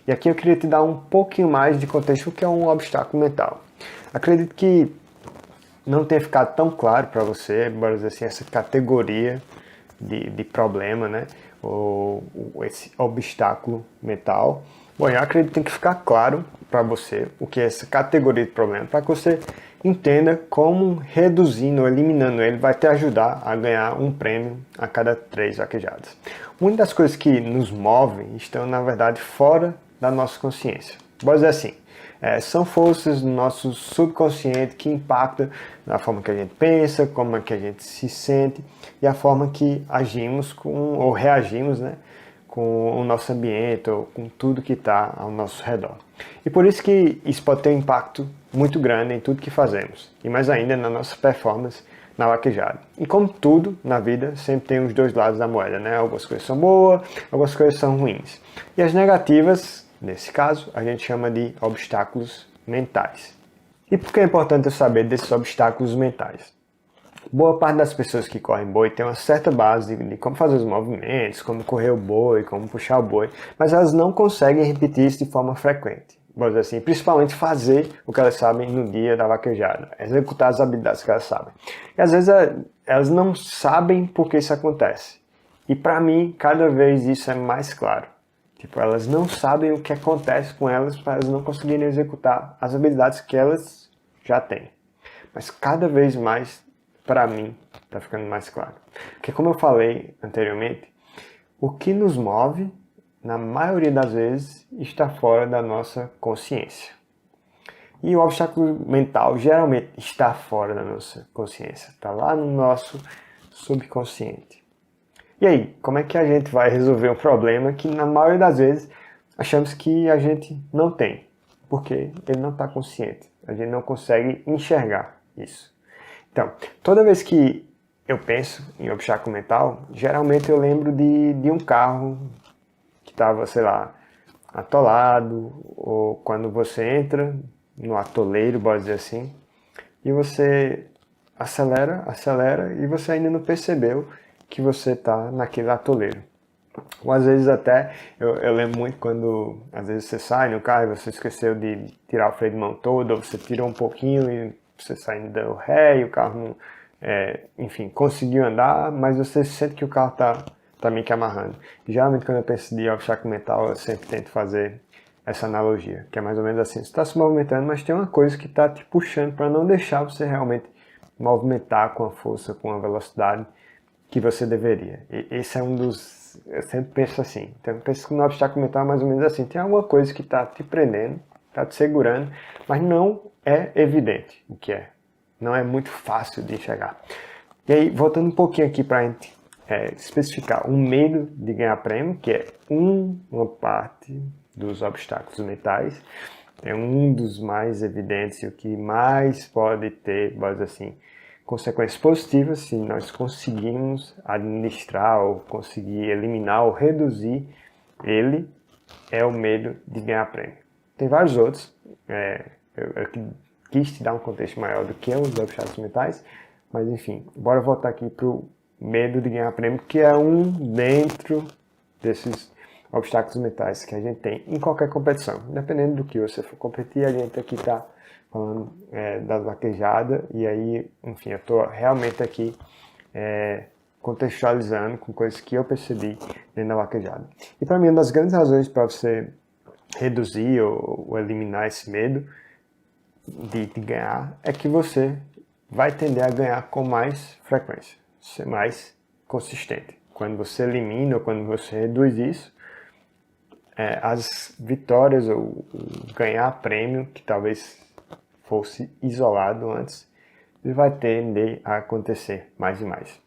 E aqui eu queria te dar um pouquinho mais de contexto do que é um obstáculo mental. Acredito que não tenha ficado tão claro para você, bora dizer assim, essa categoria de problema, né? Ou esse obstáculo mental. Bom, eu acredito que tem que ficar claro para você o que é essa categoria de problema, para que você entenda como reduzindo ou eliminando ele vai te ajudar a ganhar um prêmio a cada 3 vaquejadas. Muitas das coisas que nos movem estão, na verdade, fora da nossa consciência. Vou dizer assim, são forças do nosso subconsciente que impactam na forma que a gente pensa, como é que a gente se sente e a forma que agimos ou reagimos, né, com o nosso ambiente ou com tudo que está ao nosso redor. E por isso que isso pode ter um impacto muito grande em tudo que fazemos e mais ainda na nossa performance na vaquejada. E como tudo na vida, sempre tem os dois lados da moeda, né? Algumas coisas são boas, algumas coisas são ruins. E as negativas, nesse caso, a gente chama de obstáculos mentais. E por que é importante eu saber desses obstáculos mentais? Boa parte das pessoas que correm boi tem uma certa base de como fazer os movimentos, como correr o boi, como puxar o boi, mas elas não conseguem repetir isso de forma frequente. Vamos dizer assim, principalmente fazer o que elas sabem no dia da vaquejada, executar as habilidades que elas sabem. E às vezes elas não sabem por que isso acontece. E para mim, cada vez isso é mais claro. Tipo, elas não sabem o que acontece com elas para elas não conseguirem executar as habilidades que elas já têm. Mas cada vez mais, para mim, está ficando mais claro. Porque como eu falei anteriormente, o que nos move, na maioria das vezes, está fora da nossa consciência. E o obstáculo mental geralmente está fora da nossa consciência, está lá no nosso subconsciente. E aí, como é que a gente vai resolver um problema que na maioria das vezes achamos que a gente não tem? Porque ele não está consciente, a gente não consegue enxergar isso. Então, toda vez que eu penso em obstáculo mental, geralmente eu lembro de um carro que estava, sei lá, atolado, ou quando você entra no atoleiro, pode dizer assim, e você acelera, e você ainda não percebeu que você está naquele atoleiro. Ou às vezes até, eu lembro muito quando às vezes você sai no carro e você esqueceu de tirar o freio de mão todo, ou você tirou um pouquinho e você sai dando ré e o carro não, enfim, conseguiu andar, mas você sente que o carro está meio que amarrando. E geralmente quando eu penso de obstáculo mental, eu sempre tento fazer essa analogia, que é mais ou menos assim, você está se movimentando, mas tem uma coisa que está te puxando para não deixar você realmente movimentar com a força, com a velocidade que você deveria. E esse é um dos... Eu sempre penso assim. Então eu penso que no obstáculo mental é mais ou menos assim. Tem alguma coisa que está te prendendo, está te segurando, mas não é evidente o que é. Não é muito fácil de enxergar. E aí, voltando um pouquinho aqui para a gente especificar o medo de ganhar prêmio, que é uma parte dos obstáculos mentais, é um dos mais evidentes e o que mais pode ter, vamos dizer assim, consequências positivas se nós conseguirmos administrar ou conseguir eliminar ou reduzir ele, é o medo de ganhar prêmio. Tem vários outros, eu quis te dar um contexto maior do que os obstáculos mentais, mas enfim, bora voltar aqui para o medo de ganhar prêmio, que é um dentro desses obstáculos mentais que a gente tem em qualquer competição. Dependendo do que você for competir, a gente aqui está falando da vaquejada, e aí, enfim, eu estou realmente aqui contextualizando com coisas que eu percebi dentro da vaquejada. E para mim, uma das grandes razões para você reduzir ou eliminar esse medo de ganhar é que você vai tender a ganhar com mais frequência, ser mais consistente. Quando você elimina ou quando você reduz isso, as vitórias ou ganhar prêmio, que talvez fosse isolado antes, ele vai tender a acontecer mais e mais.